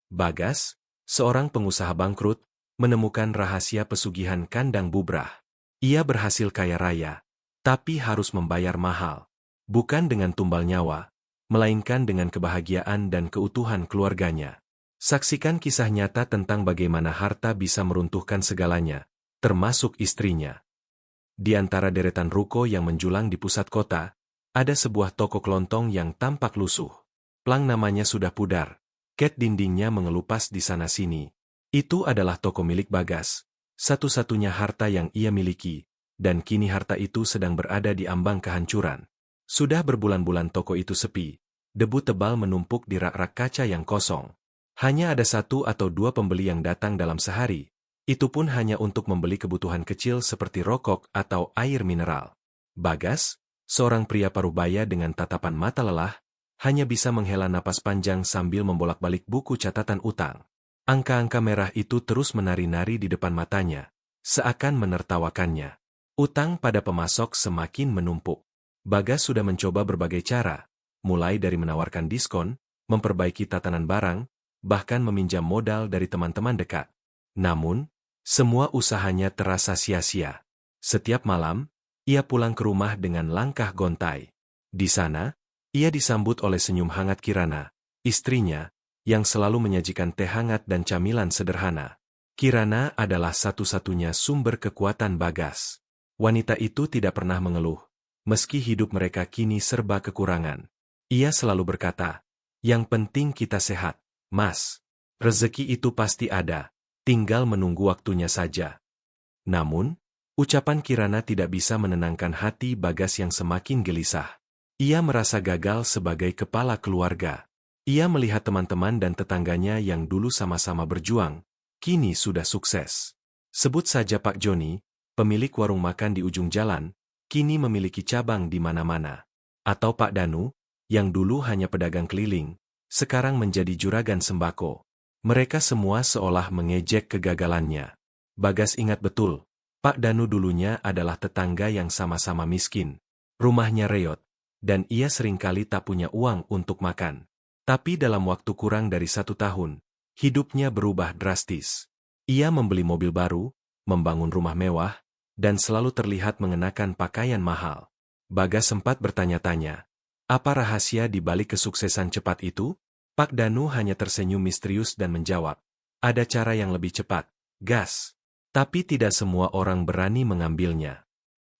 Bagas, seorang pengusaha bangkrut, menemukan rahasia pesugihan kandang bubrah. Ia berhasil kaya raya, tapi harus membayar mahal. Bukan dengan tumbal nyawa, melainkan dengan kebahagiaan dan keutuhan keluarganya. Saksikan kisah nyata tentang bagaimana harta bisa meruntuhkan segalanya, termasuk istrinya. Di antara deretan ruko yang menjulang di pusat kota, ada sebuah toko kelontong yang tampak lusuh. Plang namanya sudah pudar. Cat dindingnya mengelupas di sana-sini. Itu adalah toko milik Bagas, satu-satunya harta yang ia miliki, dan kini harta itu sedang berada di ambang kehancuran. Sudah berbulan-bulan toko itu sepi, debu tebal menumpuk di rak-rak kaca yang kosong. Hanya ada 1 atau 2 pembeli yang datang dalam sehari. Itu pun hanya untuk membeli kebutuhan kecil seperti rokok atau air mineral. Bagas, seorang pria parubaya dengan tatapan mata lelah, hanya bisa menghela napas panjang sambil membolak-balik buku catatan utang. Angka-angka merah itu terus menari-nari di depan matanya, seakan menertawakannya. Utang pada pemasok semakin menumpuk. Bagas sudah mencoba berbagai cara, mulai dari menawarkan diskon, memperbaiki tatanan barang, bahkan meminjam modal dari teman-teman dekat. Namun, semua usahanya terasa sia-sia. Setiap malam, ia pulang ke rumah dengan langkah gontai. Di sana, ia disambut oleh senyum hangat Kirana, istrinya, yang selalu menyajikan teh hangat dan camilan sederhana. Kirana adalah satu-satunya sumber kekuatan Bagas. Wanita itu tidak pernah mengeluh, meski hidup mereka kini serba kekurangan. Ia selalu berkata, "Yang penting kita sehat, Mas. Rezeki itu pasti ada. Tinggal menunggu waktunya saja." Namun, ucapan Kirana tidak bisa menenangkan hati Bagas yang semakin gelisah. Ia merasa gagal sebagai kepala keluarga. Ia melihat teman-teman dan tetangganya yang dulu sama-sama berjuang, kini sudah sukses. Sebut saja Pak Joni, pemilik warung makan di ujung jalan, kini memiliki cabang di mana-mana. Atau Pak Danu, yang dulu hanya pedagang keliling, sekarang menjadi juragan sembako. Mereka semua seolah mengejek kegagalannya. Bagas ingat betul, Pak Danu dulunya adalah tetangga yang sama-sama miskin. Rumahnya reot, dan ia seringkali tak punya uang untuk makan. Tapi dalam waktu kurang dari 1 tahun, hidupnya berubah drastis. Ia membeli mobil baru, membangun rumah mewah, dan selalu terlihat mengenakan pakaian mahal. Bagas sempat bertanya-tanya, apa rahasia di balik kesuksesan cepat itu? Pak Danu hanya tersenyum misterius dan menjawab, ada cara yang lebih cepat, gas. Tapi tidak semua orang berani mengambilnya.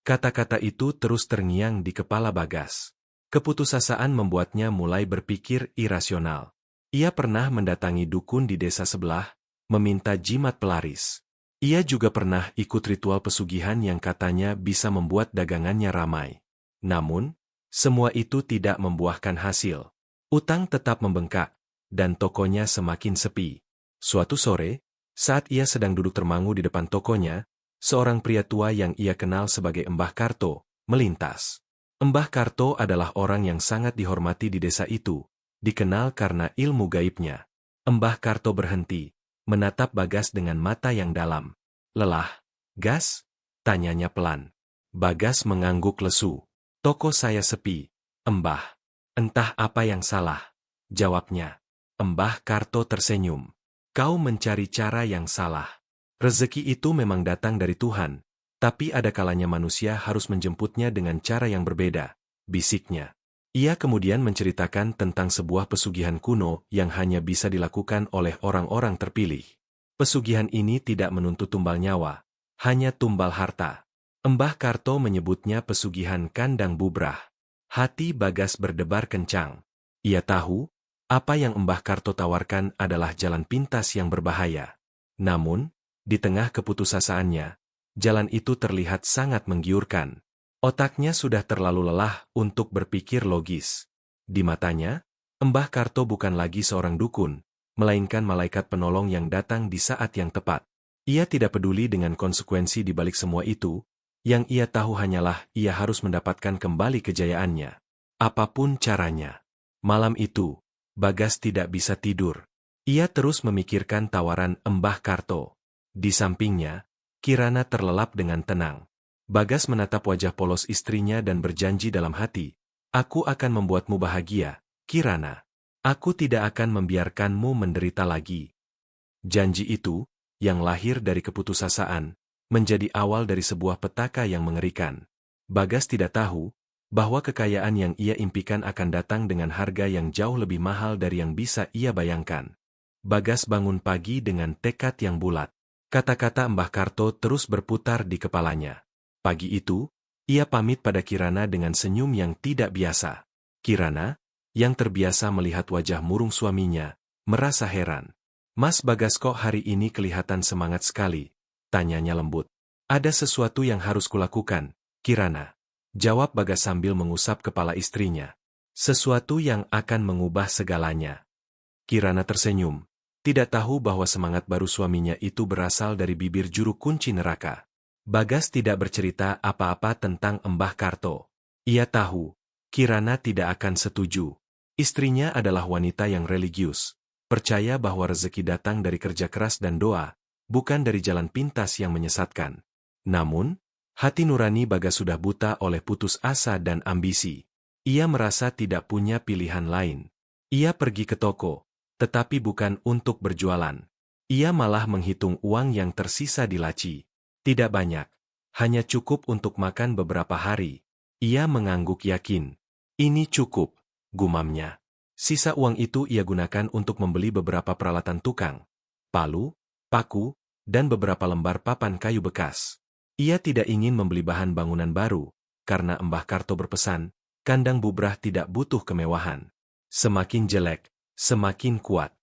Kata-kata itu terus terngiang di kepala Bagas. Keputusasaan membuatnya mulai berpikir irasional. Ia pernah mendatangi dukun di desa sebelah, meminta jimat pelaris. Ia juga pernah ikut ritual pesugihan yang katanya bisa membuat dagangannya ramai. Namun, semua itu tidak membuahkan hasil. Utang tetap membengkak, dan tokonya semakin sepi. Suatu sore, saat ia sedang duduk termangu di depan tokonya, seorang pria tua yang ia kenal sebagai Mbah Karto, melintas. Mbah Karto adalah orang yang sangat dihormati di desa itu, dikenal karena ilmu gaibnya. Mbah Karto berhenti, menatap Bagas dengan mata yang dalam. Lelah, Gas? Tanyanya pelan. Bagas mengangguk lesu. Toko saya sepi, Mbah. Entah apa yang salah, jawabnya. Mbah Karto tersenyum. Kau mencari cara yang salah. Rezeki itu memang datang dari Tuhan, tapi ada kalanya manusia harus menjemputnya dengan cara yang berbeda, bisiknya. Ia kemudian menceritakan tentang sebuah pesugihan kuno yang hanya bisa dilakukan oleh orang-orang terpilih. Pesugihan ini tidak menuntut tumbal nyawa, hanya tumbal harta. Mbah Karto menyebutnya pesugihan kandang bubrah. Hati Bagas berdebar kencang. Ia tahu, apa yang Mbah Karto tawarkan adalah jalan pintas yang berbahaya. Namun, di tengah keputusasaannya, jalan itu terlihat sangat menggiurkan. Otaknya sudah terlalu lelah untuk berpikir logis. Di matanya, Mbah Karto bukan lagi seorang dukun, melainkan malaikat penolong yang datang di saat yang tepat. Ia tidak peduli dengan konsekuensi di balik semua itu. Yang ia tahu hanyalah ia harus mendapatkan kembali kejayaannya. Apapun caranya. Malam itu, Bagas tidak bisa tidur. Ia terus memikirkan tawaran Mbah Karto. Di sampingnya, Kirana terlelap dengan tenang. Bagas menatap wajah polos istrinya dan berjanji dalam hati, aku akan membuatmu bahagia, Kirana. Aku tidak akan membiarkanmu menderita lagi. Janji itu, yang lahir dari keputusasaan, menjadi awal dari sebuah petaka yang mengerikan. Bagas tidak tahu bahwa kekayaan yang ia impikan akan datang dengan harga yang jauh lebih mahal dari yang bisa ia bayangkan. Bagas bangun pagi dengan tekad yang bulat. Kata-kata Mbah Karto terus berputar di kepalanya. Pagi itu, ia pamit pada Kirana dengan senyum yang tidak biasa. Kirana, yang terbiasa melihat wajah murung suaminya, merasa heran. "Mas Bagas kok hari ini kelihatan semangat sekali?" tanyanya lembut. "Ada sesuatu yang harus kulakukan, Kirana," jawab Bagas sambil mengusap kepala istrinya. "Sesuatu yang akan mengubah segalanya." Kirana tersenyum, tidak tahu bahwa semangat baru suaminya itu berasal dari bibir juru kunci neraka. Bagas tidak bercerita apa-apa tentang Mbah Karto. Ia tahu, Kirana tidak akan setuju. Istrinya adalah wanita yang religius, percaya bahwa rezeki datang dari kerja keras dan doa, bukan dari jalan pintas yang menyesatkan. Namun, hati nurani Bagas sudah buta oleh putus asa dan ambisi. Ia merasa tidak punya pilihan lain. Ia pergi ke toko, tetapi bukan untuk berjualan. Ia malah menghitung uang yang tersisa di laci. Tidak banyak, hanya cukup untuk makan beberapa hari. Ia mengangguk yakin. "Ini cukup," gumamnya. Sisa uang itu ia gunakan untuk membeli beberapa peralatan tukang, palu, paku, dan beberapa lembar papan kayu bekas. Ia tidak ingin membeli bahan bangunan baru, karena Mbah Karto berpesan, kandang bubrah tidak butuh kemewahan. Semakin jelek, semakin kuat.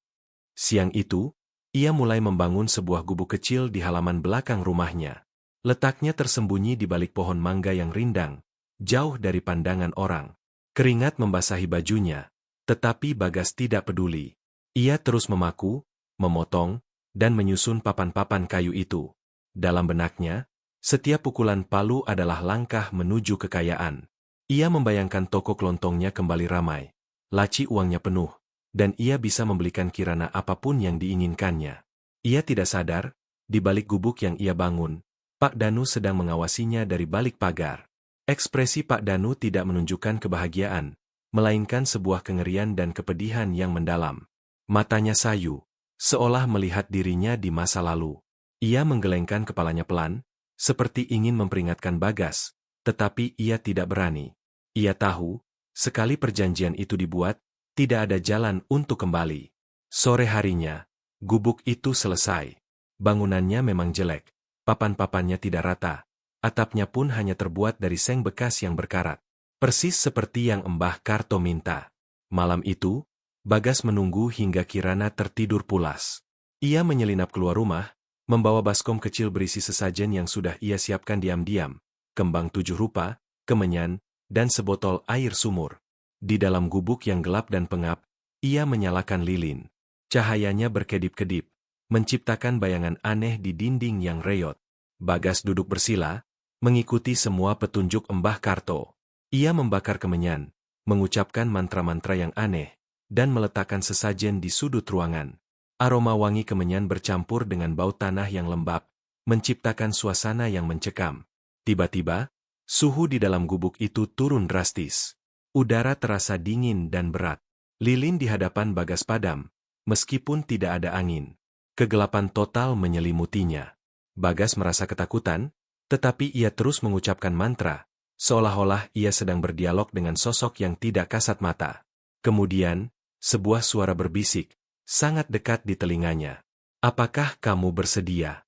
Siang itu, ia mulai membangun sebuah gubuk kecil di halaman belakang rumahnya. Letaknya tersembunyi di balik pohon mangga yang rindang, jauh dari pandangan orang. Keringat membasahi bajunya, tetapi Bagas tidak peduli. Ia terus memaku, memotong, dan menyusun papan-papan kayu itu. Dalam benaknya, setiap pukulan palu adalah langkah menuju kekayaan. Ia membayangkan toko kelontongnya kembali ramai. Laci uangnya penuh, dan ia bisa membelikan Kirana apapun yang diinginkannya. Ia tidak sadar, di balik gubuk yang ia bangun, Pak Danu sedang mengawasinya dari balik pagar. Ekspresi Pak Danu tidak menunjukkan kebahagiaan, melainkan sebuah kengerian dan kepedihan yang mendalam. Matanya sayu, seolah melihat dirinya di masa lalu. Ia menggelengkan kepalanya pelan, seperti ingin memperingatkan Bagas, tetapi ia tidak berani. Ia tahu, sekali perjanjian itu dibuat, tidak ada jalan untuk kembali. Sore harinya, gubuk itu selesai. Bangunannya memang jelek, papan-papannya tidak rata, atapnya pun hanya terbuat dari seng bekas yang berkarat. Persis seperti yang Mbah Karto minta. Malam itu, Bagas menunggu hingga Kirana tertidur pulas. Ia menyelinap keluar rumah, membawa baskom kecil berisi sesajen yang sudah ia siapkan diam-diam, kembang 7 rupa, kemenyan, dan sebotol air sumur. Di dalam gubuk yang gelap dan pengap, ia menyalakan lilin. Cahayanya berkedip-kedip, menciptakan bayangan aneh di dinding yang reyot. Bagas duduk bersila, mengikuti semua petunjuk Mbah Karto. Ia membakar kemenyan, mengucapkan mantra-mantra yang aneh, dan meletakkan sesajen di sudut ruangan. Aroma wangi kemenyan bercampur dengan bau tanah yang lembab, menciptakan suasana yang mencekam. Tiba-tiba, suhu di dalam gubuk itu turun drastis. Udara terasa dingin dan berat. Lilin di hadapan Bagas padam, meskipun tidak ada angin. Kegelapan total menyelimutinya. Bagas merasa ketakutan, tetapi ia terus mengucapkan mantra, seolah-olah ia sedang berdialog dengan sosok yang tidak kasat mata. Kemudian, sebuah suara berbisik, sangat dekat di telinganya. "Apakah kamu bersedia?"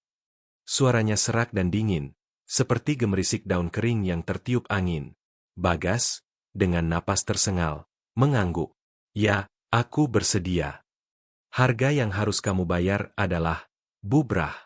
Suaranya serak dan dingin, seperti gemerisik daun kering yang tertiup angin. Bagas, dengan napas tersengal, mengangguk. "Ya, aku bersedia. Harga yang harus kamu bayar adalah bubrah.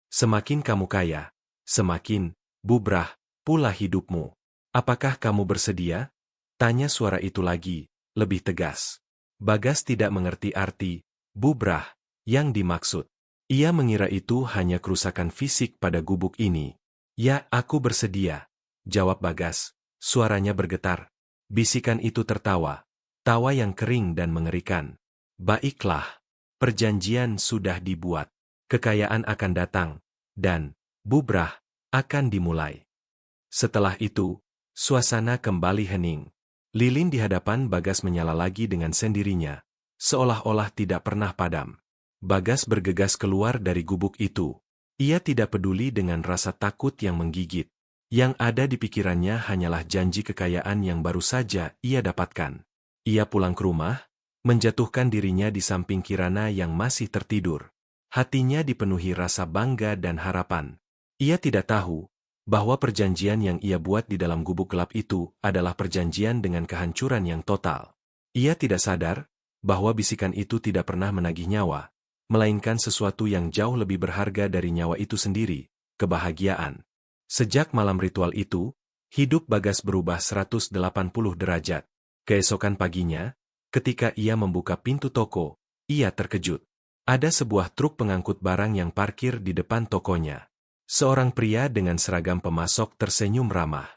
Semakin kamu kaya, semakin bubrah pula hidupmu. Apakah kamu bersedia?" Tanya suara itu lagi, lebih tegas. Bagas tidak mengerti arti bubrah yang dimaksud. Ia mengira itu hanya kerusakan fisik pada gubuk ini. "Ya, aku bersedia," jawab Bagas. Suaranya bergetar. Bisikan itu tertawa, tawa yang kering dan mengerikan. "Baiklah, perjanjian sudah dibuat. Kekayaan akan datang, dan bubrah akan dimulai." Setelah itu, suasana kembali hening. Lilin di hadapan Bagas menyala lagi dengan sendirinya. seolah-olah tidak pernah padam. Bagas bergegas keluar dari gubuk itu. Ia tidak peduli dengan rasa takut yang menggigit. Yang ada di pikirannya hanyalah janji kekayaan yang baru saja ia dapatkan. Ia pulang ke rumah, menjatuhkan dirinya di samping Kirana yang masih tertidur. Hatinya dipenuhi rasa bangga dan harapan. Ia tidak tahu bahwa perjanjian yang ia buat di dalam gubuk gelap itu adalah perjanjian dengan kehancuran yang total. Ia tidak sadar bahwa bisikan itu tidak pernah menagih nyawa, melainkan sesuatu yang jauh lebih berharga dari nyawa itu sendiri, kebahagiaan. Sejak malam ritual itu, hidup Bagas berubah 180 derajat. Keesokan paginya, ketika ia membuka pintu toko, ia terkejut. Ada sebuah truk pengangkut barang yang parkir di depan tokonya. Seorang pria dengan seragam pemasok tersenyum ramah.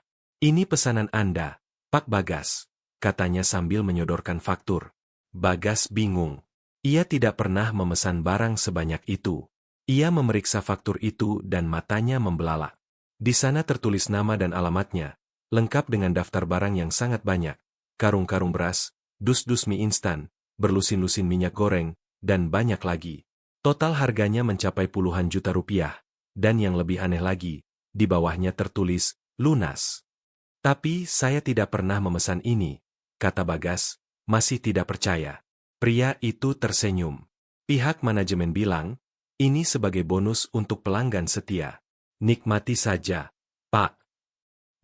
"Ini pesanan Anda, Pak Bagas," katanya sambil menyodorkan faktur. Bagas bingung. Ia tidak pernah memesan barang sebanyak itu. Ia memeriksa faktur itu dan matanya membelalak. Di sana tertulis nama dan alamatnya, lengkap dengan daftar barang yang sangat banyak. Karung-karung beras, dus-dus mie instan, berlusin-lusin minyak goreng, dan banyak lagi. Total harganya mencapai puluhan juta rupiah. Dan yang lebih aneh lagi, di bawahnya tertulis, lunas. "Tapi saya tidak pernah memesan ini," kata Bagas, masih tidak percaya. Pria itu tersenyum. "Pihak manajemen bilang, ini sebagai bonus untuk pelanggan setia. Nikmati saja, Pak."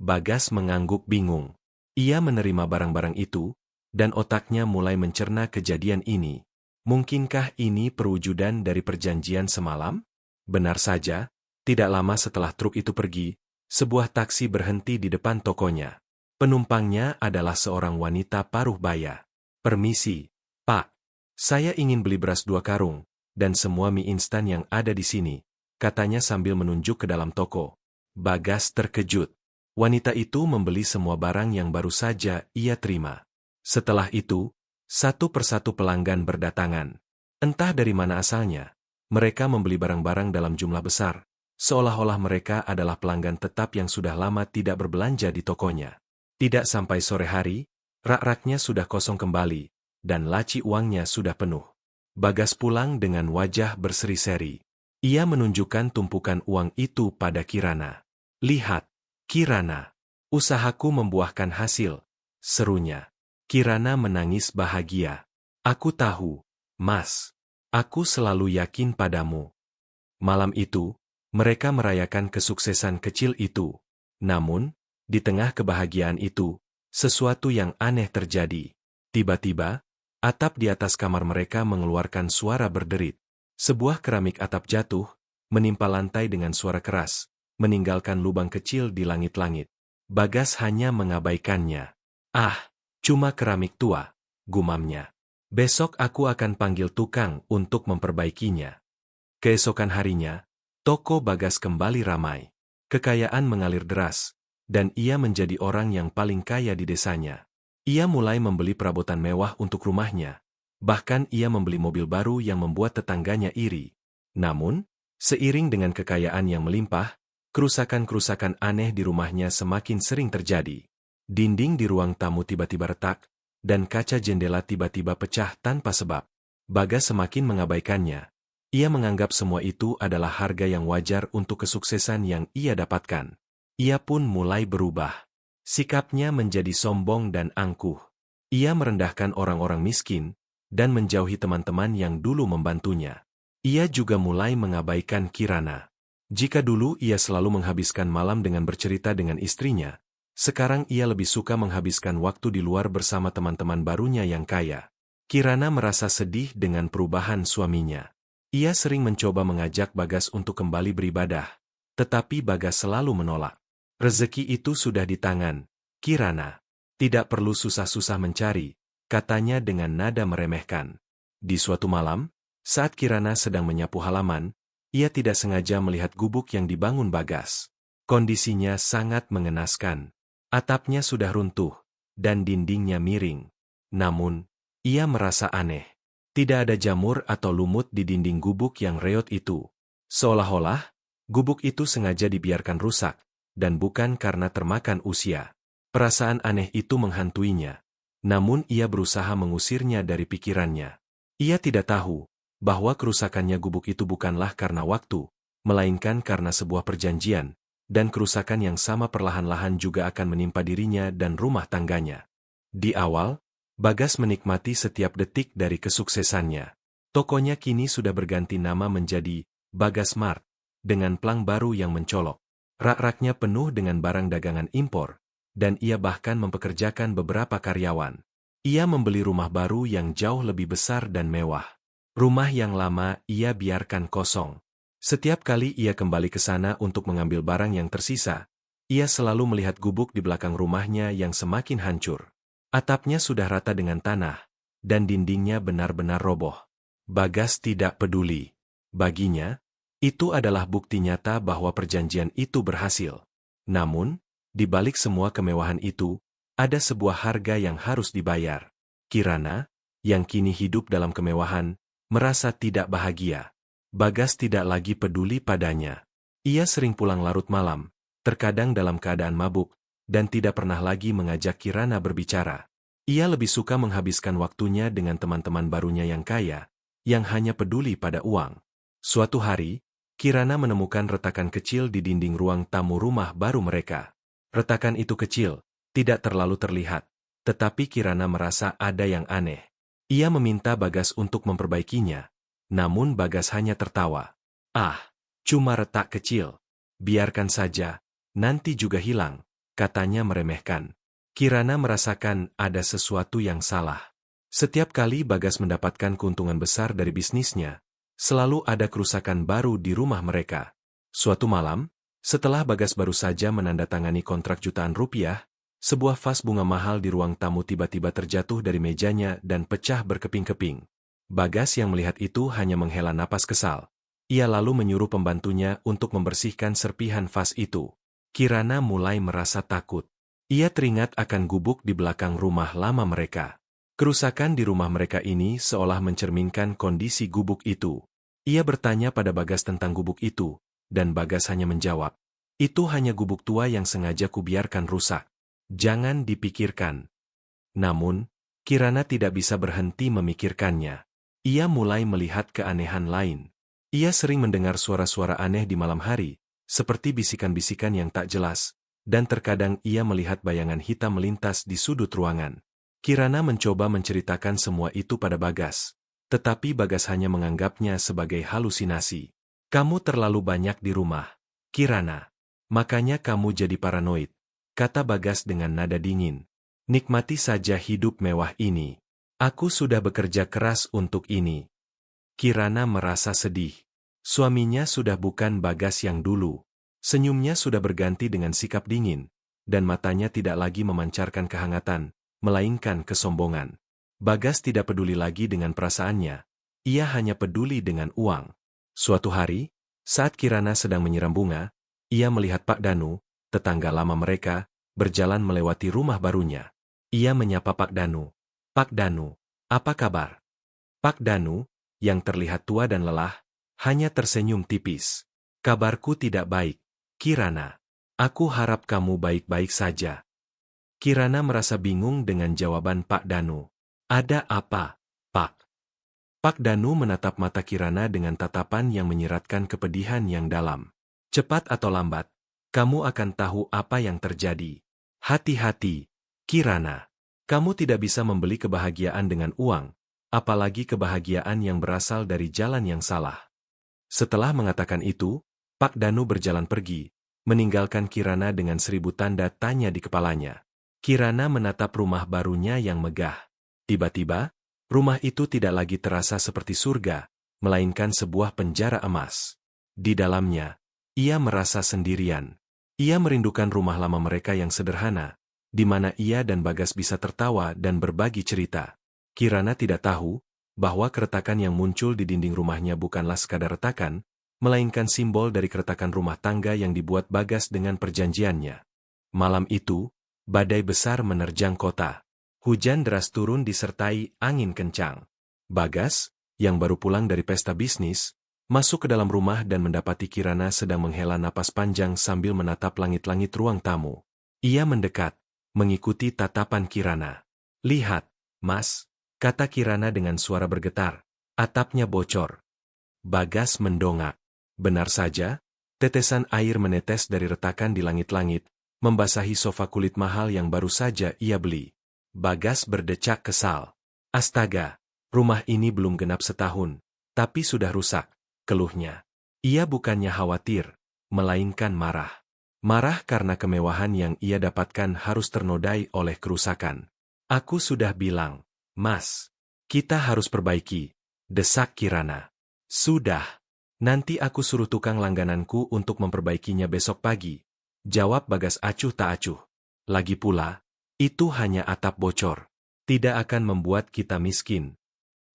Bagas mengangguk bingung. Ia menerima barang-barang itu, dan otaknya mulai mencerna kejadian ini. Mungkinkah ini perwujudan dari perjanjian semalam? Benar saja, tidak lama setelah truk itu pergi, sebuah taksi berhenti di depan tokonya. Penumpangnya adalah seorang wanita paruh baya. "Permisi, Pak. Saya ingin beli beras 2 karung, dan semua mie instan yang ada di sini," katanya sambil menunjuk ke dalam toko. Bagas terkejut. Wanita itu membeli semua barang yang baru saja ia terima. Setelah itu, satu persatu pelanggan berdatangan. Entah dari mana asalnya, mereka membeli barang-barang dalam jumlah besar, seolah-olah mereka adalah pelanggan tetap yang sudah lama tidak berbelanja di tokonya. Tidak sampai sore hari, rak-raknya sudah kosong kembali, dan laci uangnya sudah penuh. Bagas pulang dengan wajah berseri-seri. Ia menunjukkan tumpukan uang itu pada Kirana. "Lihat, Kirana, usahaku membuahkan hasil," serunya. Kirana menangis bahagia. "Aku tahu, Mas. Aku selalu yakin padamu." Malam itu, mereka merayakan kesuksesan kecil itu. Namun, di tengah kebahagiaan itu, sesuatu yang aneh terjadi. Tiba-tiba, atap di atas kamar mereka mengeluarkan suara berderit. Sebuah keramik atap jatuh, menimpa lantai dengan suara keras, meninggalkan lubang kecil di langit-langit. Bagas hanya mengabaikannya. "Ah, cuma keramik tua," gumamnya. "Besok aku akan panggil tukang untuk memperbaikinya." Keesokan harinya, toko Bagas kembali ramai. Kekayaan mengalir deras, dan ia menjadi orang yang paling kaya di desanya. Ia mulai membeli perabotan mewah untuk rumahnya. Bahkan ia membeli mobil baru yang membuat tetangganya iri. Namun, seiring dengan kekayaan yang melimpah, kerusakan-kerusakan aneh di rumahnya semakin sering terjadi. Dinding di ruang tamu tiba-tiba retak, dan kaca jendela tiba-tiba pecah tanpa sebab. Bagas semakin mengabaikannya. Ia menganggap semua itu adalah harga yang wajar untuk kesuksesan yang ia dapatkan. Ia pun mulai berubah. Sikapnya menjadi sombong dan angkuh. Ia merendahkan orang-orang miskin, dan menjauhi teman-teman yang dulu membantunya. Ia juga mulai mengabaikan Kirana. Jika dulu ia selalu menghabiskan malam dengan bercerita dengan istrinya, sekarang ia lebih suka menghabiskan waktu di luar bersama teman-teman barunya yang kaya. Kirana merasa sedih dengan perubahan suaminya. Ia sering mencoba mengajak Bagas untuk kembali beribadah, tetapi Bagas selalu menolak. "Rezeki itu sudah di tangan, Kirana. Tidak perlu susah-susah mencari," katanya dengan nada meremehkan. Di suatu malam, saat Kirana sedang menyapu halaman, ia tidak sengaja melihat gubuk yang dibangun Bagas. Kondisinya sangat mengenaskan. Atapnya sudah runtuh, dan dindingnya miring. Namun, ia merasa aneh. Tidak ada jamur atau lumut di dinding gubuk yang reot itu. Seolah-olah, gubuk itu sengaja dibiarkan rusak, dan bukan karena termakan usia. Perasaan aneh itu menghantuinya. Namun ia berusaha mengusirnya dari pikirannya. Ia tidak tahu bahwa kerusakannya gubuk itu bukanlah karena waktu, melainkan karena sebuah perjanjian, dan kerusakan yang sama perlahan-lahan juga akan menimpa dirinya dan rumah tangganya. Di awal, Bagas menikmati setiap detik dari kesuksesannya. Tokonya kini sudah berganti nama menjadi Bagas Mart, dengan plang baru yang mencolok. Rak-raknya penuh dengan barang dagangan impor, dan ia bahkan mempekerjakan beberapa karyawan. Ia membeli rumah baru yang jauh lebih besar dan mewah. Rumah yang lama ia biarkan kosong. Setiap kali ia kembali ke sana untuk mengambil barang yang tersisa, ia selalu melihat gubuk di belakang rumahnya yang semakin hancur. Atapnya sudah rata dengan tanah, dan dindingnya benar-benar roboh. Bagas tidak peduli. Baginya, itu adalah bukti nyata bahwa perjanjian itu berhasil. Namun, di balik semua kemewahan itu, ada sebuah harga yang harus dibayar. Kirana, yang kini hidup dalam kemewahan, merasa tidak bahagia. Bagas tidak lagi peduli padanya. Ia sering pulang larut malam, terkadang dalam keadaan mabuk, dan tidak pernah lagi mengajak Kirana berbicara. Ia lebih suka menghabiskan waktunya dengan teman-teman barunya yang kaya, yang hanya peduli pada uang. Suatu hari, Kirana menemukan retakan kecil di dinding ruang tamu rumah baru mereka. Retakan itu kecil, tidak terlalu terlihat, tetapi Kirana merasa ada yang aneh. Ia meminta Bagas untuk memperbaikinya, namun Bagas hanya tertawa. "Ah, cuma retak kecil. Biarkan saja, nanti juga hilang," katanya meremehkan. Kirana merasakan ada sesuatu yang salah. Setiap kali Bagas mendapatkan keuntungan besar dari bisnisnya, selalu ada kerusakan baru di rumah mereka. Suatu malam, setelah Bagas baru saja menandatangani kontrak jutaan rupiah, sebuah vas bunga mahal di ruang tamu tiba-tiba terjatuh dari mejanya dan pecah berkeping-keping. Bagas yang melihat itu hanya menghela napas kesal. Ia lalu menyuruh pembantunya untuk membersihkan serpihan vas itu. Kirana mulai merasa takut. Ia teringat akan gubuk di belakang rumah lama mereka. Kerusakan di rumah mereka ini seolah mencerminkan kondisi gubuk itu. Ia bertanya pada Bagas tentang gubuk itu, dan Bagas hanya menjawab, "Itu hanya gubuk tua yang sengaja kubiarkan rusak. Jangan dipikirkan." Namun, Kirana tidak bisa berhenti memikirkannya. Ia mulai melihat keanehan lain. Ia sering mendengar suara-suara aneh di malam hari, seperti bisikan-bisikan yang tak jelas, dan terkadang ia melihat bayangan hitam melintas di sudut ruangan. Kirana mencoba menceritakan semua itu pada Bagas, tetapi Bagas hanya menganggapnya sebagai halusinasi. "Kamu terlalu banyak di rumah, Kirana. Makanya kamu jadi paranoid," kata Bagas dengan nada dingin. "Nikmati saja hidup mewah ini. Aku sudah bekerja keras untuk ini." Kirana merasa sedih. Suaminya sudah bukan Bagas yang dulu. Senyumnya sudah berganti dengan sikap dingin, dan matanya tidak lagi memancarkan kehangatan, melainkan kesombongan. Bagas tidak peduli lagi dengan perasaannya. Ia hanya peduli dengan uang. Suatu hari, saat Kirana sedang menyiram bunga, ia melihat Pak Danu, tetangga lama mereka, berjalan melewati rumah barunya. Ia menyapa Pak Danu. "Pak Danu, apa kabar?" Pak Danu, yang terlihat tua dan lelah, hanya tersenyum tipis. "Kabarku tidak baik, Kirana. Aku harap kamu baik-baik saja." Kirana merasa bingung dengan jawaban Pak Danu. "Ada apa, Pak?" Pak Danu menatap mata Kirana dengan tatapan yang menyiratkan kepedihan yang dalam. "Cepat atau lambat, kamu akan tahu apa yang terjadi. Hati-hati, Kirana. Kamu tidak bisa membeli kebahagiaan dengan uang, apalagi kebahagiaan yang berasal dari jalan yang salah." Setelah mengatakan itu, Pak Danu berjalan pergi, meninggalkan Kirana dengan 1000 tanda tanya di kepalanya. Kirana menatap rumah barunya yang megah. Tiba-tiba, rumah itu tidak lagi terasa seperti surga, melainkan sebuah penjara emas. Di dalamnya, ia merasa sendirian. Ia merindukan rumah lama mereka yang sederhana, di mana ia dan Bagas bisa tertawa dan berbagi cerita. Kirana tidak tahu bahwa keretakan yang muncul di dinding rumahnya bukanlah sekadar retakan, melainkan simbol dari keretakan rumah tangga yang dibuat Bagas dengan perjanjiannya. Malam itu, badai besar menerjang kota. Hujan deras turun disertai angin kencang. Bagas, yang baru pulang dari pesta bisnis, masuk ke dalam rumah dan mendapati Kirana sedang menghela napas panjang sambil menatap langit-langit ruang tamu. Ia mendekat, mengikuti tatapan Kirana. "Lihat, Mas," kata Kirana dengan suara bergetar, Atapnya bocor. Bagas mendongak. Benar saja, tetesan air menetes dari retakan di langit-langit, membasahi sofa kulit mahal yang baru saja ia beli. Bagas berdecak kesal. Astaga, rumah ini belum genap setahun, tapi sudah rusak, keluhnya. Ia bukannya khawatir, melainkan marah. Marah karena kemewahan yang ia dapatkan harus ternodai oleh kerusakan. Aku sudah bilang, Mas, kita harus perbaiki, desak Kirana. Sudah, nanti aku suruh tukang langgananku untuk memperbaikinya besok pagi. Jawab Bagas acuh tak acuh. Lagi pula, itu hanya atap bocor. Tidak akan membuat kita miskin.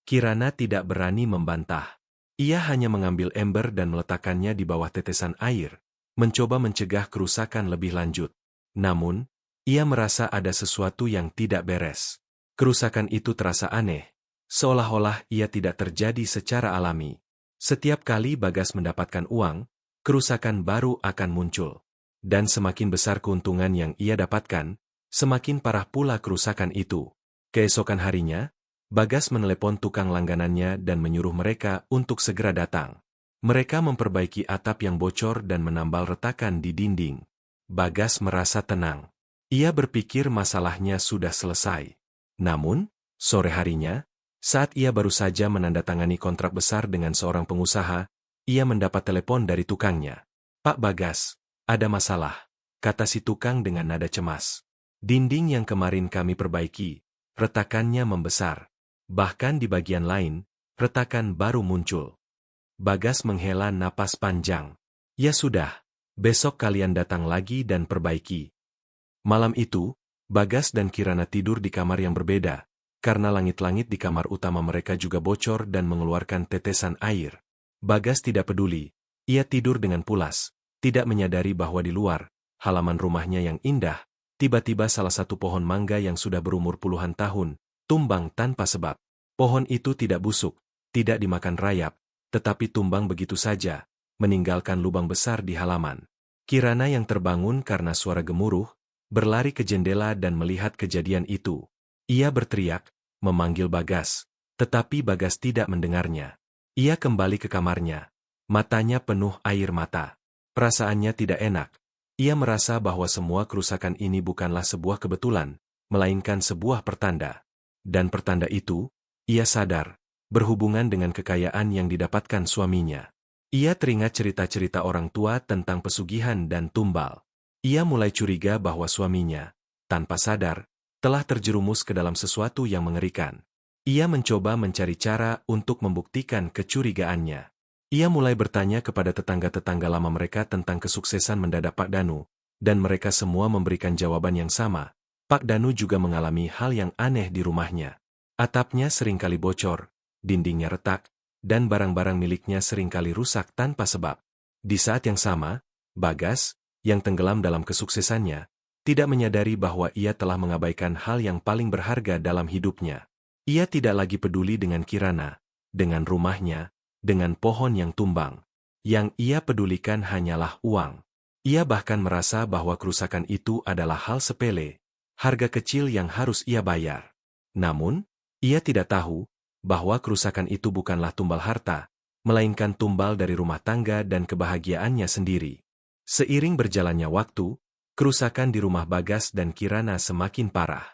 Kirana tidak berani membantah. Ia hanya mengambil ember dan meletakkannya di bawah tetesan air, mencoba mencegah kerusakan lebih lanjut. Namun, ia merasa ada sesuatu yang tidak beres. Kerusakan itu terasa aneh, seolah-olah ia tidak terjadi secara alami. Setiap kali Bagas mendapatkan uang, kerusakan baru akan muncul. Dan semakin besar keuntungan yang ia dapatkan, semakin parah pula kerusakan itu. Keesokan harinya, Bagas menelepon tukang langganannya dan menyuruh mereka untuk segera datang. Mereka memperbaiki atap yang bocor dan menambal retakan di dinding. Bagas merasa tenang. Ia berpikir masalahnya sudah selesai. Namun, sore harinya, saat ia baru saja menandatangani kontrak besar dengan seorang pengusaha, ia mendapat telepon dari tukangnya. "Pak Bagas, ada masalah," kata si tukang dengan nada cemas. "Dinding yang kemarin kami perbaiki, retakannya membesar. Bahkan di bagian lain, retakan baru muncul." Bagas menghela napas panjang. "Ya sudah, besok kalian datang lagi dan perbaiki." Malam itu, Bagas dan Kirana tidur di kamar yang berbeda, karena langit-langit di kamar utama mereka juga bocor dan mengeluarkan tetesan air. Bagas tidak peduli, ia tidur dengan pulas, tidak menyadari bahwa di luar, halaman rumahnya yang indah, tiba-tiba salah satu pohon mangga yang sudah berumur puluhan tahun, tumbang tanpa sebab. Pohon itu tidak busuk, tidak dimakan rayap, tetapi tumbang begitu saja, meninggalkan lubang besar di halaman. Kirana yang terbangun karena suara gemuruh, berlari ke jendela dan melihat kejadian itu. Ia berteriak, memanggil Bagas, tetapi Bagas tidak mendengarnya. Ia kembali ke kamarnya, matanya penuh air mata. Perasaannya tidak enak. Ia merasa bahwa semua kerusakan ini bukanlah sebuah kebetulan, melainkan sebuah pertanda. Dan pertanda itu, ia sadar, berhubungan dengan kekayaan yang didapatkan suaminya. Ia teringat cerita-cerita orang tua tentang pesugihan dan tumbal. Ia mulai curiga bahwa suaminya, tanpa sadar, telah terjerumus ke dalam sesuatu yang mengerikan. Ia mencoba mencari cara untuk membuktikan kecurigaannya. Ia mulai bertanya kepada tetangga-tetangga lama mereka tentang kesuksesan mendadak Pak Danu, dan mereka semua memberikan jawaban yang sama. Pak Danu juga mengalami hal yang aneh di rumahnya. Atapnya seringkali bocor, dindingnya retak, dan barang-barang miliknya seringkali rusak tanpa sebab. Di saat yang sama, Bagas, yang tenggelam dalam kesuksesannya, tidak menyadari bahwa ia telah mengabaikan hal yang paling berharga dalam hidupnya. Ia tidak lagi peduli dengan Kirana, dengan rumahnya, dengan pohon yang tumbang. Yang ia pedulikan hanyalah uang. Ia bahkan merasa bahwa kerusakan itu adalah hal sepele, harga kecil yang harus ia bayar. Namun, ia tidak tahu bahwa kerusakan itu bukanlah tumbal harta, melainkan tumbal dari rumah tangga dan kebahagiaannya sendiri. Seiring berjalannya waktu, kerusakan di rumah Bagas dan Kirana semakin parah.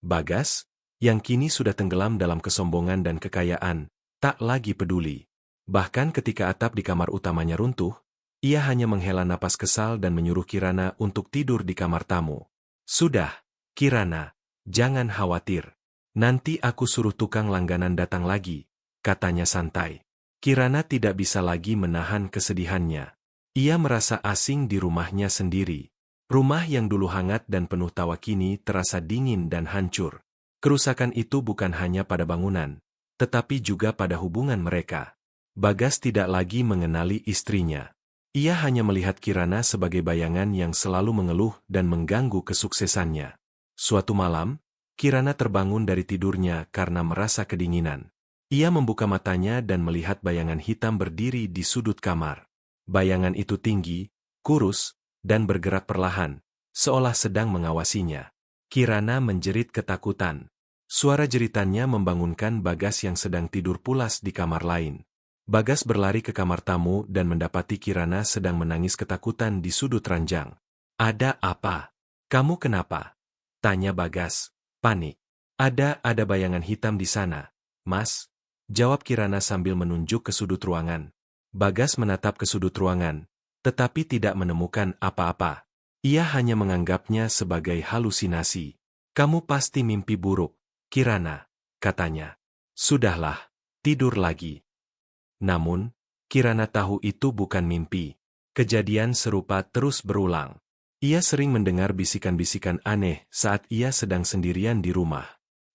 Bagas, yang kini sudah tenggelam dalam kesombongan dan kekayaan, tak lagi peduli. Bahkan ketika atap di kamar utamanya runtuh, ia hanya menghela napas kesal dan menyuruh Kirana untuk tidur di kamar tamu. "Sudah, Kirana, jangan khawatir. Nanti aku suruh tukang langganan datang lagi," katanya santai. Kirana tidak bisa lagi menahan kesedihannya. Ia merasa asing di rumahnya sendiri. Rumah yang dulu hangat dan penuh tawa kini terasa dingin dan hancur. Kerusakan itu bukan hanya pada bangunan, tetapi juga pada hubungan mereka. Bagas tidak lagi mengenali istrinya. Ia hanya melihat Kirana sebagai bayangan yang selalu mengeluh dan mengganggu kesuksesannya. Suatu malam, Kirana terbangun dari tidurnya karena merasa kedinginan. Ia membuka matanya dan melihat bayangan hitam berdiri di sudut kamar. Bayangan itu tinggi, kurus, dan bergerak perlahan, seolah sedang mengawasinya. Kirana menjerit ketakutan. Suara jeritannya membangunkan Bagas yang sedang tidur pulas di kamar lain. Bagas berlari ke kamar tamu dan mendapati Kirana sedang menangis ketakutan di sudut ranjang. "Ada apa? Kamu kenapa?" tanya Bagas, panik. Ada bayangan hitam di sana, Mas," jawab Kirana sambil menunjuk ke sudut ruangan. Bagas menatap ke sudut ruangan, tetapi tidak menemukan apa-apa. Ia hanya menganggapnya sebagai halusinasi. "Kamu pasti mimpi buruk, Kirana," katanya. "Sudahlah, tidur lagi." Namun, Kirana tahu itu bukan mimpi. Kejadian serupa terus berulang. Ia sering mendengar bisikan-bisikan aneh saat ia sedang sendirian di rumah.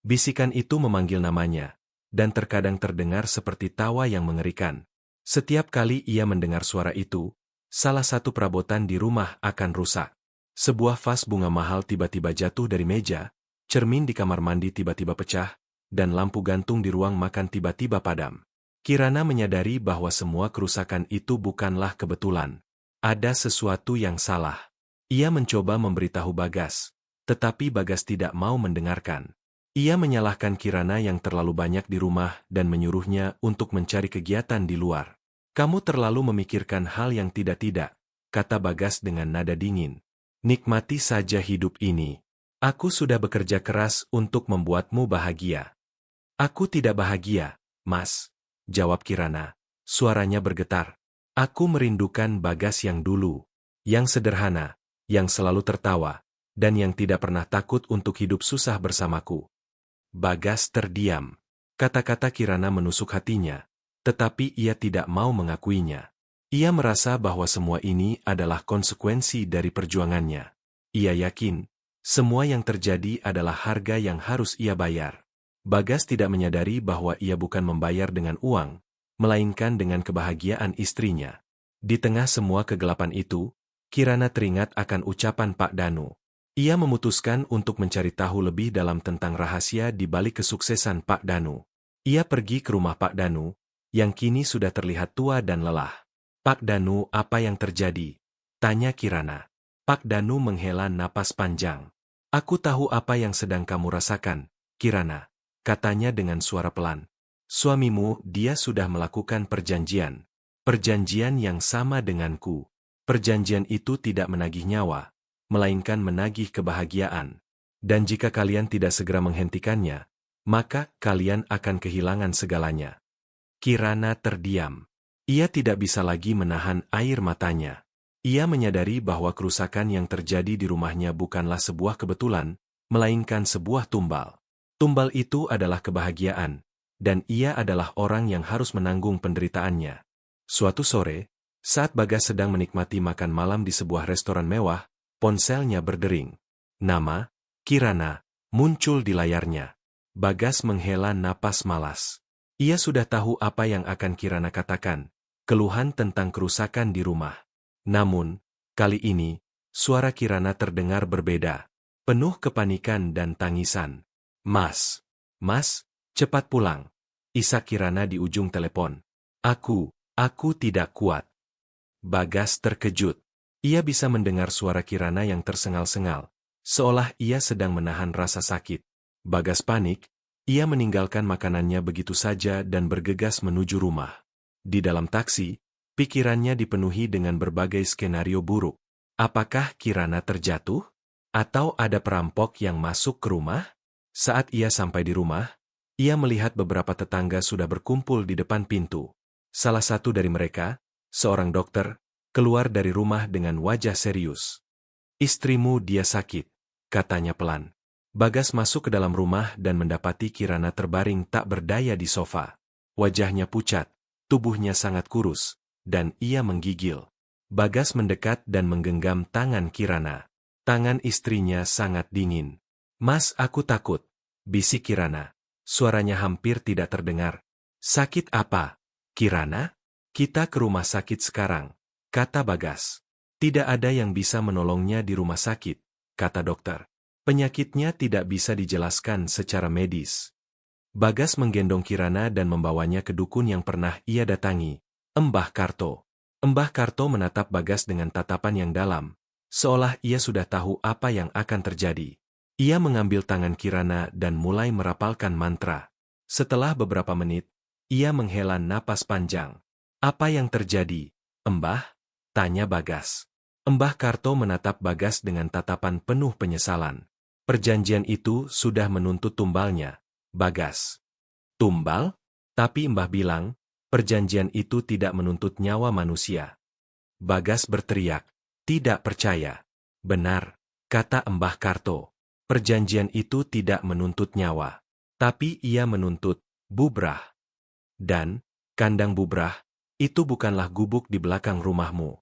Bisikan itu memanggil namanya, dan terkadang terdengar seperti tawa yang mengerikan. Setiap kali ia mendengar suara itu, salah satu perabotan di rumah akan rusak. Sebuah vas bunga mahal tiba-tiba jatuh dari meja, cermin di kamar mandi tiba-tiba pecah, dan lampu gantung di ruang makan tiba-tiba padam. Kirana menyadari bahwa semua kerusakan itu bukanlah kebetulan. Ada sesuatu yang salah. Ia mencoba memberitahu Bagas, tetapi Bagas tidak mau mendengarkan. Ia menyalahkan Kirana yang terlalu banyak di rumah dan menyuruhnya untuk mencari kegiatan di luar. "Kamu terlalu memikirkan hal yang tidak-tidak," kata Bagas dengan nada dingin. "Nikmati saja hidup ini. Aku sudah bekerja keras untuk membuatmu bahagia." "Aku tidak bahagia, Mas," jawab Kirana. Suaranya bergetar. "Aku merindukan Bagas yang dulu, yang sederhana, yang selalu tertawa, dan yang tidak pernah takut untuk hidup susah bersamaku." Bagas terdiam. Kata-kata Kirana menusuk hatinya, tetapi ia tidak mau mengakuinya. Ia merasa bahwa semua ini adalah konsekuensi dari perjuangannya. Ia yakin, semua yang terjadi adalah harga yang harus ia bayar. Bagas tidak menyadari bahwa ia bukan membayar dengan uang, melainkan dengan kebahagiaan istrinya. Di tengah semua kegelapan itu, Kirana teringat akan ucapan Pak Danu. Ia memutuskan untuk mencari tahu lebih dalam tentang rahasia di balik kesuksesan Pak Danu. Ia pergi ke rumah Pak Danu, yang kini sudah terlihat tua dan lelah. "Pak Danu, apa yang terjadi?" tanya Kirana. Pak Danu menghela napas panjang. "Aku tahu apa yang sedang kamu rasakan, Kirana," katanya dengan suara pelan. "Suamimu, dia sudah melakukan perjanjian. Perjanjian yang sama denganku. Perjanjian itu tidak menagih nyawa, melainkan menagih kebahagiaan. Dan jika kalian tidak segera menghentikannya, maka kalian akan kehilangan segalanya." Kirana terdiam. Ia tidak bisa lagi menahan air matanya. Ia menyadari bahwa kerusakan yang terjadi di rumahnya bukanlah sebuah kebetulan, melainkan sebuah tumbal. Tumbal itu adalah kebahagiaan, dan ia adalah orang yang harus menanggung penderitaannya. Suatu sore, saat Bagas sedang menikmati makan malam di sebuah restoran mewah, ponselnya berdering. Nama, Kirana, muncul di layarnya. Bagas menghela napas malas. Ia sudah tahu apa yang akan Kirana katakan, keluhan tentang kerusakan di rumah. Namun, kali ini, suara Kirana terdengar berbeda, penuh kepanikan dan tangisan. Mas, cepat pulang," isak Kirana di ujung telepon. Aku tidak kuat." Bagas terkejut. Ia bisa mendengar suara Kirana yang tersengal-sengal, seolah ia sedang menahan rasa sakit. Bagas panik, ia meninggalkan makanannya begitu saja dan bergegas menuju rumah. Di dalam taksi, pikirannya dipenuhi dengan berbagai skenario buruk. Apakah Kirana terjatuh? Atau ada perampok yang masuk ke rumah? Saat ia sampai di rumah, ia melihat beberapa tetangga sudah berkumpul di depan pintu. Salah satu dari mereka, seorang dokter, keluar dari rumah dengan wajah serius. "Istrimu dia sakit," katanya pelan. Bagas masuk ke dalam rumah dan mendapati Kirana terbaring tak berdaya di sofa. Wajahnya pucat, tubuhnya sangat kurus, dan ia menggigil. Bagas mendekat dan menggenggam tangan Kirana. Tangan istrinya sangat dingin. "Mas, aku takut," bisik Kirana. Suaranya hampir tidak terdengar. "Sakit apa, Kirana? Kita ke rumah sakit sekarang," kata Bagas. "Tidak ada yang bisa menolongnya di rumah sakit," kata dokter. "Penyakitnya tidak bisa dijelaskan secara medis." Bagas menggendong Kirana dan membawanya ke dukun yang pernah ia datangi, Mbah Karto. Mbah Karto menatap Bagas dengan tatapan yang dalam, seolah ia sudah tahu apa yang akan terjadi. Ia mengambil tangan Kirana dan mulai merapalkan mantra. Setelah beberapa menit, ia menghela napas panjang. Apa yang terjadi, Mbah? Tanya Bagas. Mbah Karto menatap Bagas dengan tatapan penuh penyesalan. Perjanjian itu sudah menuntut tumbalnya, Bagas. Tumbal? Tapi Mbah bilang, perjanjian itu tidak menuntut nyawa manusia. Bagas berteriak, tidak percaya. Benar, kata Mbah Karto. Perjanjian itu tidak menuntut nyawa. Tapi ia menuntut bubrah. Dan, kandang bubrah, itu bukanlah gubuk di belakang rumahmu.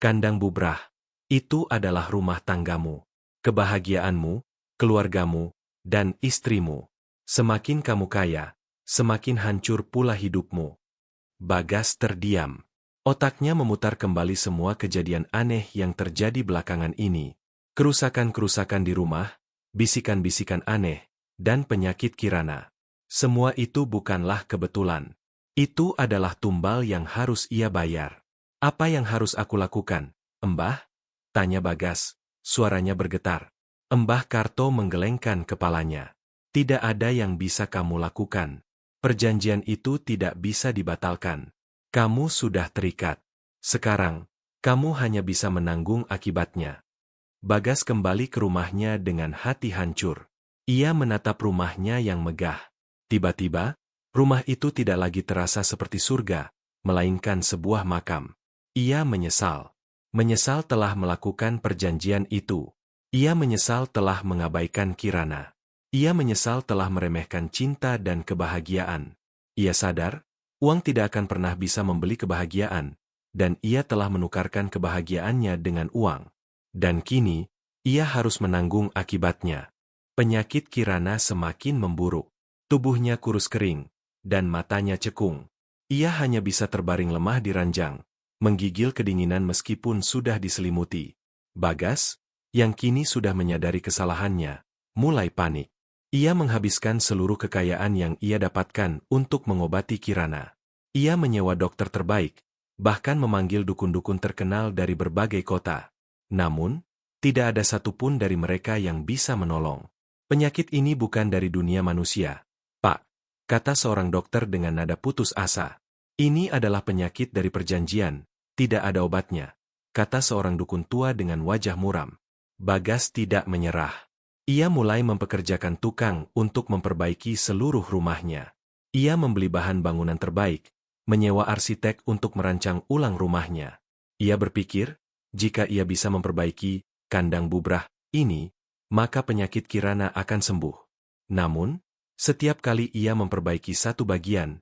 Kandang bubrah, itu adalah rumah tanggamu, kebahagiaanmu, keluargamu, dan istrimu. Semakin kamu kaya, semakin hancur pula hidupmu. Bagas terdiam. Otaknya memutar kembali semua kejadian aneh yang terjadi belakangan ini. Kerusakan-kerusakan di rumah, bisikan-bisikan aneh, dan penyakit Kirana. Semua itu bukanlah kebetulan. Itu adalah tumbal yang harus ia bayar. Apa yang harus aku lakukan, Mbah? Tanya Bagas. Suaranya bergetar. Mbah Karto menggelengkan kepalanya. Tidak ada yang bisa kamu lakukan. Perjanjian itu tidak bisa dibatalkan. Kamu sudah terikat. Sekarang, kamu hanya bisa menanggung akibatnya. Bagas kembali ke rumahnya dengan hati hancur. Ia menatap rumahnya yang megah. Tiba-tiba, rumah itu tidak lagi terasa seperti surga, melainkan sebuah makam. Ia menyesal. Menyesal telah melakukan perjanjian itu. Ia menyesal telah mengabaikan Kirana. Ia menyesal telah meremehkan cinta dan kebahagiaan. Ia sadar, uang tidak akan pernah bisa membeli kebahagiaan, dan ia telah menukarkan kebahagiaannya dengan uang. Dan kini, ia harus menanggung akibatnya. Penyakit Kirana semakin memburuk. Tubuhnya kurus kering, dan matanya cekung. Ia hanya bisa terbaring lemah di ranjang, menggigil kedinginan meskipun sudah diselimuti. Bagas, yang kini sudah menyadari kesalahannya, mulai panik. Ia menghabiskan seluruh kekayaan yang ia dapatkan untuk mengobati Kirana. Ia menyewa dokter terbaik, bahkan memanggil dukun-dukun terkenal dari berbagai kota. Namun, tidak ada satupun dari mereka yang bisa menolong. Penyakit ini bukan dari dunia manusia, Pak, kata seorang dokter dengan nada putus asa. Ini adalah penyakit dari perjanjian, tidak ada obatnya, kata seorang dukun tua dengan wajah muram. Bagas tidak menyerah. Ia mulai mempekerjakan tukang untuk memperbaiki seluruh rumahnya. Ia membeli bahan bangunan terbaik, menyewa arsitek untuk merancang ulang rumahnya. Ia berpikir, jika ia bisa memperbaiki kandang bubrah ini, maka penyakit Kirana akan sembuh. Namun, setiap kali ia memperbaiki satu bagian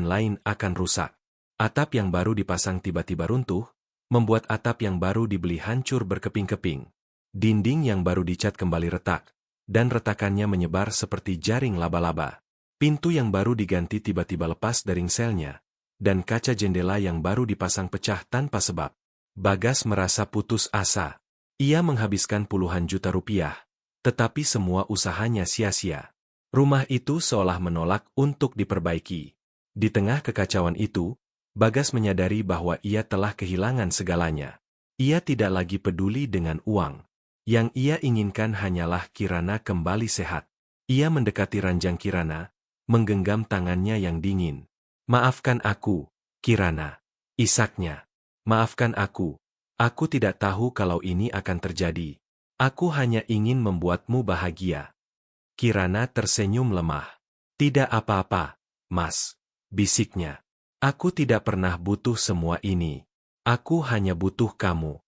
lain akan rusak. Atap yang baru dipasang tiba-tiba runtuh, membuat atap yang baru dibeli hancur berkeping-keping. Dinding yang baru dicat kembali retak, dan retakannya menyebar seperti jaring laba-laba. Pintu yang baru diganti tiba-tiba lepas dari selnya, dan kaca jendela yang baru dipasang pecah tanpa sebab. Bagas merasa putus asa. Ia menghabiskan puluhan juta rupiah, tetapi semua usahanya sia-sia. Rumah itu seolah menolak untuk diperbaiki. Di tengah kekacauan itu, Bagas menyadari bahwa ia telah kehilangan segalanya. Ia tidak lagi peduli dengan uang. Yang ia inginkan hanyalah Kirana kembali sehat. Ia mendekati ranjang Kirana, menggenggam tangannya yang dingin. Maafkan aku, Kirana. Isaknya. Maafkan aku. Aku tidak tahu kalau ini akan terjadi. Aku hanya ingin membuatmu bahagia. Kirana tersenyum lemah. Tidak apa-apa, Mas, bisiknya. Aku tidak pernah butuh semua ini. Aku hanya butuh kamu.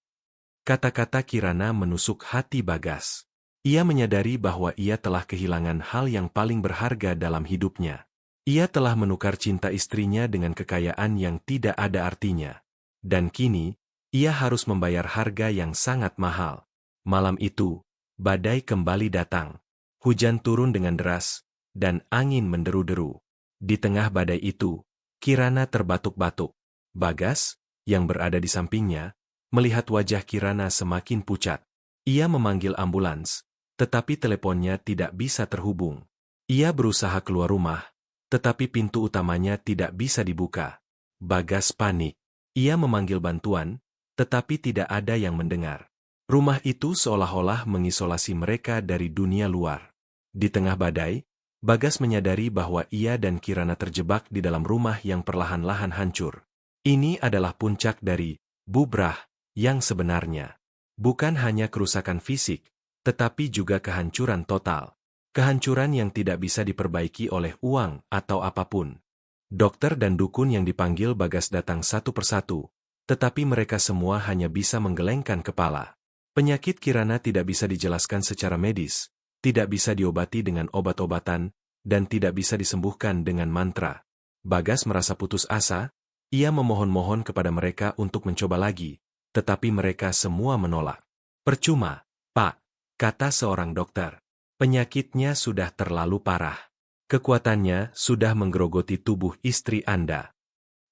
Kata-kata Kirana menusuk hati Bagas. Ia menyadari bahwa ia telah kehilangan hal yang paling berharga dalam hidupnya. Ia telah menukar cinta istrinya dengan kekayaan yang tidak ada artinya. Dan kini, ia harus membayar harga yang sangat mahal. Malam itu, badai kembali datang. Hujan turun dengan deras, dan angin menderu-deru. Di tengah badai itu, Kirana terbatuk-batuk. Bagas, yang berada di sampingnya, melihat wajah Kirana semakin pucat. Ia memanggil ambulans, tetapi teleponnya tidak bisa terhubung. Ia berusaha keluar rumah, tetapi pintu utamanya tidak bisa dibuka. Bagas panik. Ia memanggil bantuan, tetapi tidak ada yang mendengar. Rumah itu seolah-olah mengisolasi mereka dari dunia luar. Di tengah badai, Bagas menyadari bahwa ia dan Kirana terjebak di dalam rumah yang perlahan-lahan hancur. Ini adalah puncak dari bubrah yang sebenarnya. Bukan hanya kerusakan fisik, tetapi juga kehancuran total. Kehancuran yang tidak bisa diperbaiki oleh uang atau apapun. Dokter dan dukun yang dipanggil Bagas datang satu persatu, tetapi mereka semua hanya bisa menggelengkan kepala. Penyakit Kirana tidak bisa dijelaskan secara medis, tidak bisa diobati dengan obat-obatan, dan tidak bisa disembuhkan dengan mantra. Bagas merasa putus asa, ia memohon-mohon kepada mereka untuk mencoba lagi, tetapi mereka semua menolak. Percuma, Pak, kata seorang dokter. Penyakitnya sudah terlalu parah. Kekuatannya sudah menggerogoti tubuh istri Anda.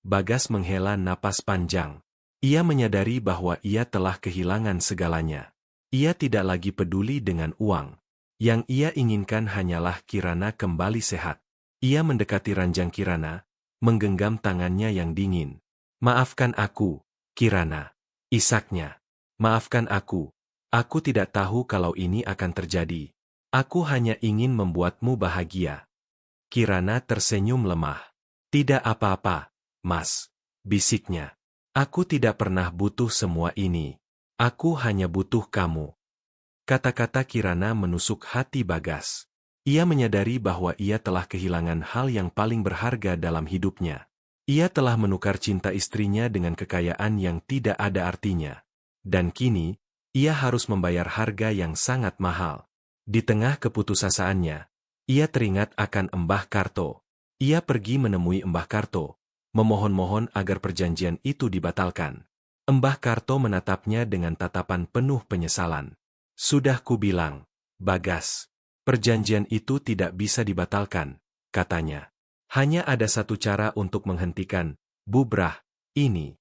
Bagas menghela napas panjang. Ia menyadari bahwa ia telah kehilangan segalanya. Ia tidak lagi peduli dengan uang. Yang ia inginkan hanyalah Kirana kembali sehat. Ia mendekati ranjang Kirana, menggenggam tangannya yang dingin. Maafkan aku, Kirana. Isaknya. Maafkan aku. Aku tidak tahu kalau ini akan terjadi. Aku hanya ingin membuatmu bahagia. Kirana tersenyum lemah. Tidak apa-apa, Mas. Bisiknya. Aku tidak pernah butuh semua ini. Aku hanya butuh kamu. Kata-kata Kirana menusuk hati Bagas. Ia menyadari bahwa ia telah kehilangan hal yang paling berharga dalam hidupnya. Ia telah menukar cinta istrinya dengan kekayaan yang tidak ada artinya. Dan kini, ia harus membayar harga yang sangat mahal. Di tengah keputusasaannya, ia teringat akan Mbah Karto. Ia pergi menemui Mbah Karto, memohon-mohon agar perjanjian itu dibatalkan. Mbah Karto menatapnya dengan tatapan penuh penyesalan. Sudah kubilang, Bagas, perjanjian itu tidak bisa dibatalkan, katanya. Hanya ada satu cara untuk menghentikan bubrah ini.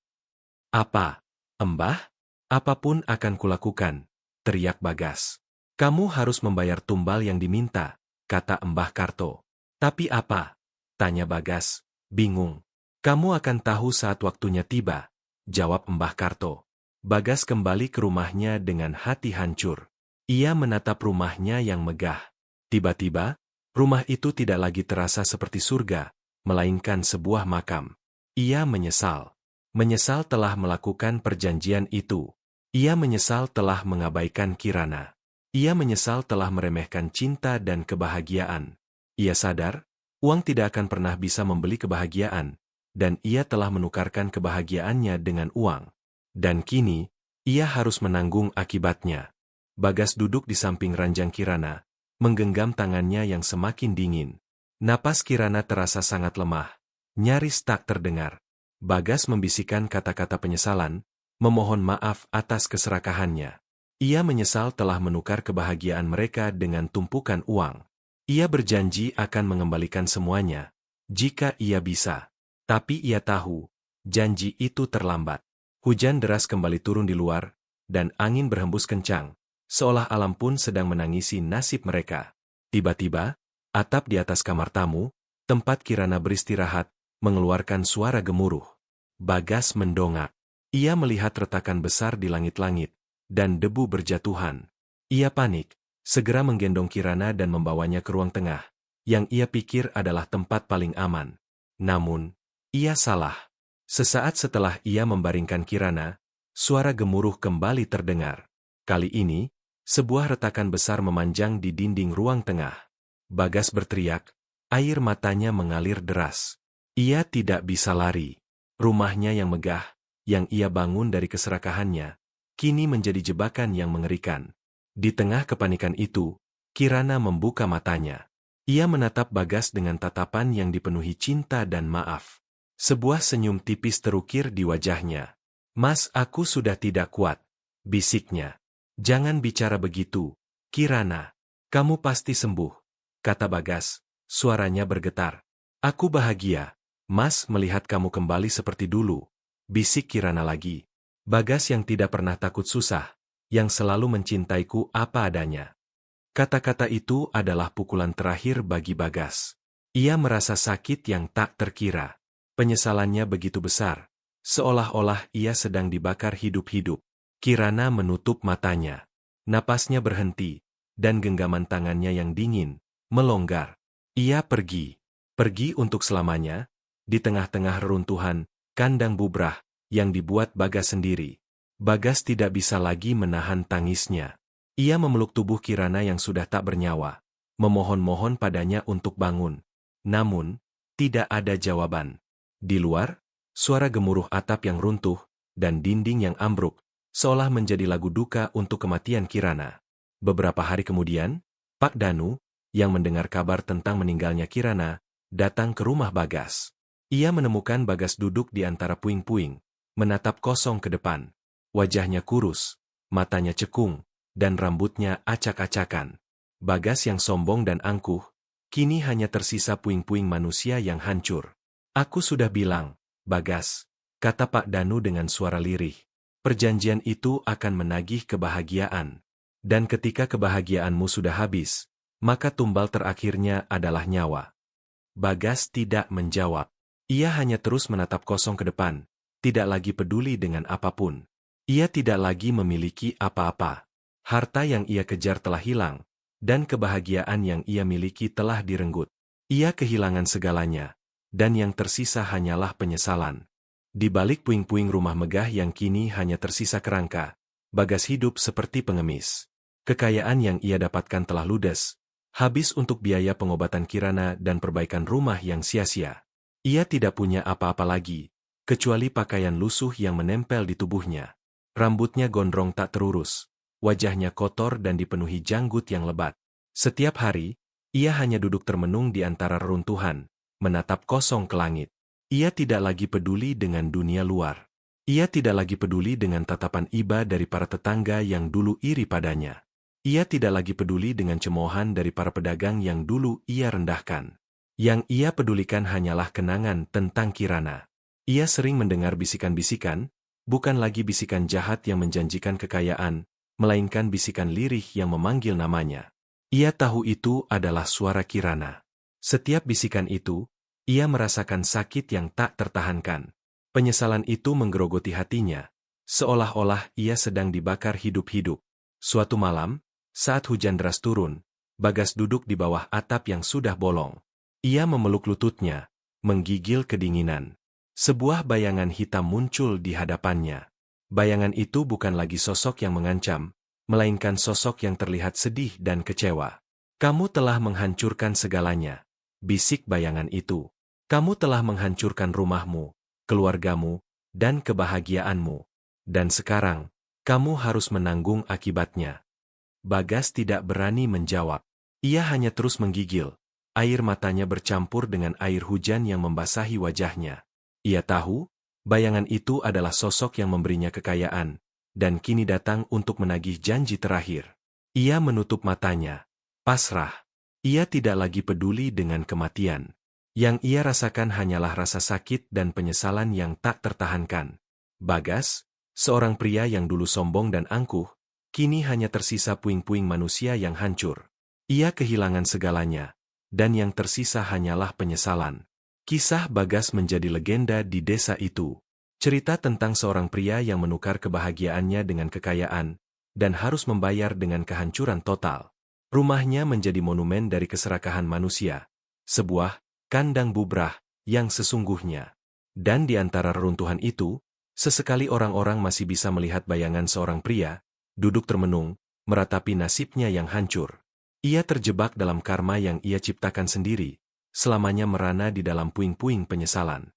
Apa, Mbah? Apapun akan kulakukan, teriak Bagas. Kamu harus membayar tumbal yang diminta, kata Mbah Karto. Tapi apa? Tanya Bagas, bingung. Kamu akan tahu saat waktunya tiba, jawab Mbah Karto. Bagas kembali ke rumahnya dengan hati hancur. Ia menatap rumahnya yang megah. Tiba-tiba, rumah itu tidak lagi terasa seperti surga, melainkan sebuah makam. Ia menyesal. Menyesal telah melakukan perjanjian itu. Ia menyesal telah mengabaikan Kirana. Ia menyesal telah meremehkan cinta dan kebahagiaan. Ia sadar, uang tidak akan pernah bisa membeli kebahagiaan, dan ia telah menukarkan kebahagiaannya dengan uang. Dan kini, ia harus menanggung akibatnya. Bagas duduk di samping ranjang Kirana, menggenggam tangannya yang semakin dingin. Napas Kirana terasa sangat lemah, nyaris tak terdengar. Bagas membisikkan kata-kata penyesalan, memohon maaf atas keserakahannya. Ia menyesal telah menukar kebahagiaan mereka dengan tumpukan uang. Ia berjanji akan mengembalikan semuanya, jika ia bisa. Tapi ia tahu, janji itu terlambat. Hujan deras kembali turun di luar, dan angin berhembus kencang, seolah alam pun sedang menangisi nasib mereka. Tiba-tiba, atap di atas kamar tamu, tempat Kirana beristirahat, mengeluarkan suara gemuruh. Bagas mendongak. Ia melihat retakan besar di langit-langit, dan debu berjatuhan. Ia panik, segera menggendong Kirana dan membawanya ke ruang tengah, yang ia pikir adalah tempat paling aman. Namun, ia salah. Sesaat setelah ia membaringkan Kirana, suara gemuruh kembali terdengar. Kali ini, sebuah retakan besar memanjang di dinding ruang tengah. Bagas berteriak, air matanya mengalir deras. Ia tidak bisa lari. Rumahnya yang megah, yang ia bangun dari keserakahannya, kini menjadi jebakan yang mengerikan. Di tengah kepanikan itu, Kirana membuka matanya. Ia menatap Bagas dengan tatapan yang dipenuhi cinta dan maaf. Sebuah senyum tipis terukir di wajahnya. Mas, aku sudah tidak kuat, bisiknya. Jangan bicara begitu, Kirana. Kamu pasti sembuh, kata Bagas, suaranya bergetar. Aku bahagia, Mas, melihat kamu kembali seperti dulu, bisik Kirana lagi. Bagas yang tidak pernah takut susah, yang selalu mencintaiku apa adanya. Kata-kata itu adalah pukulan terakhir bagi Bagas. Ia merasa sakit yang tak terkira. Penyesalannya begitu besar, seolah-olah ia sedang dibakar hidup-hidup. Kirana menutup matanya. Napasnya berhenti, dan genggaman tangannya yang dingin melonggar. Ia pergi. Pergi untuk selamanya, di tengah-tengah reruntuhan, kandang bubrah, yang dibuat Bagas sendiri. Bagas tidak bisa lagi menahan tangisnya. Ia memeluk tubuh Kirana yang sudah tak bernyawa, memohon-mohon padanya untuk bangun. Namun, tidak ada jawaban. Di luar, suara gemuruh atap yang runtuh, dan dinding yang ambruk, seolah menjadi lagu duka untuk kematian Kirana. Beberapa hari kemudian, Pak Danu, yang mendengar kabar tentang meninggalnya Kirana, datang ke rumah Bagas. Ia menemukan Bagas duduk di antara puing-puing, menatap kosong ke depan. Wajahnya kurus, matanya cekung, dan rambutnya acak-acakan. Bagas yang sombong dan angkuh, kini hanya tersisa puing-puing manusia yang hancur. "Aku sudah bilang, Bagas," kata Pak Danu dengan suara lirih. "Perjanjian itu akan menagih kebahagiaan. Dan ketika kebahagiaanmu sudah habis, maka tumbal terakhirnya adalah nyawa." Bagas tidak menjawab. Ia hanya terus menatap kosong ke depan, tidak lagi peduli dengan apapun. Ia tidak lagi memiliki apa-apa. Harta yang ia kejar telah hilang, dan kebahagiaan yang ia miliki telah direnggut. Ia kehilangan segalanya, dan yang tersisa hanyalah penyesalan. Di balik puing-puing rumah megah yang kini hanya tersisa kerangka, Bagas hidup seperti pengemis. Kekayaan yang ia dapatkan telah ludes, habis untuk biaya pengobatan Kirana dan perbaikan rumah yang sia-sia. Ia tidak punya apa-apa lagi, kecuali pakaian lusuh yang menempel di tubuhnya. Rambutnya gondrong tak terurus, wajahnya kotor dan dipenuhi janggut yang lebat. Setiap hari, ia hanya duduk termenung di antara reruntuhan, menatap kosong ke langit. Ia tidak lagi peduli dengan dunia luar. Ia tidak lagi peduli dengan tatapan iba dari para tetangga yang dulu iri padanya. Ia tidak lagi peduli dengan cemoohan dari para pedagang yang dulu ia rendahkan. Yang ia pedulikan hanyalah kenangan tentang Kirana. Ia sering mendengar bisikan-bisikan, bukan lagi bisikan jahat yang menjanjikan kekayaan, melainkan bisikan lirih yang memanggil namanya. Ia tahu itu adalah suara Kirana. Setiap bisikan itu, ia merasakan sakit yang tak tertahankan. Penyesalan itu menggerogoti hatinya, seolah-olah ia sedang dibakar hidup-hidup. Suatu malam, saat hujan deras turun, Bagas duduk di bawah atap yang sudah bolong. Ia memeluk lututnya, menggigil kedinginan. Sebuah bayangan hitam muncul di hadapannya. Bayangan itu bukan lagi sosok yang mengancam, melainkan sosok yang terlihat sedih dan kecewa. "Kamu telah menghancurkan segalanya," bisik bayangan itu. "Kamu telah menghancurkan rumahmu, keluargamu, dan kebahagiaanmu. Dan sekarang, kamu harus menanggung akibatnya." Bagas tidak berani menjawab. Ia hanya terus menggigil. Air matanya bercampur dengan air hujan yang membasahi wajahnya. Ia tahu, bayangan itu adalah sosok yang memberinya kekayaan, dan kini datang untuk menagih janji terakhir. Ia menutup matanya, pasrah. Ia tidak lagi peduli dengan kematian. Yang ia rasakan hanyalah rasa sakit dan penyesalan yang tak tertahankan. Bagas, seorang pria yang dulu sombong dan angkuh, kini hanya tersisa puing-puing manusia yang hancur. Ia kehilangan segalanya, dan yang tersisa hanyalah penyesalan. Kisah Bagas menjadi legenda di desa itu. Cerita tentang seorang pria yang menukar kebahagiaannya dengan kekayaan, dan harus membayar dengan kehancuran total. Rumahnya menjadi monumen dari keserakahan manusia. Sebuah kandang bubrah yang sesungguhnya. Dan di antara reruntuhan itu, sesekali orang-orang masih bisa melihat bayangan seorang pria, duduk termenung, meratapi nasibnya yang hancur. Ia terjebak dalam karma yang ia ciptakan sendiri, selamanya merana di dalam puing-puing penyesalan.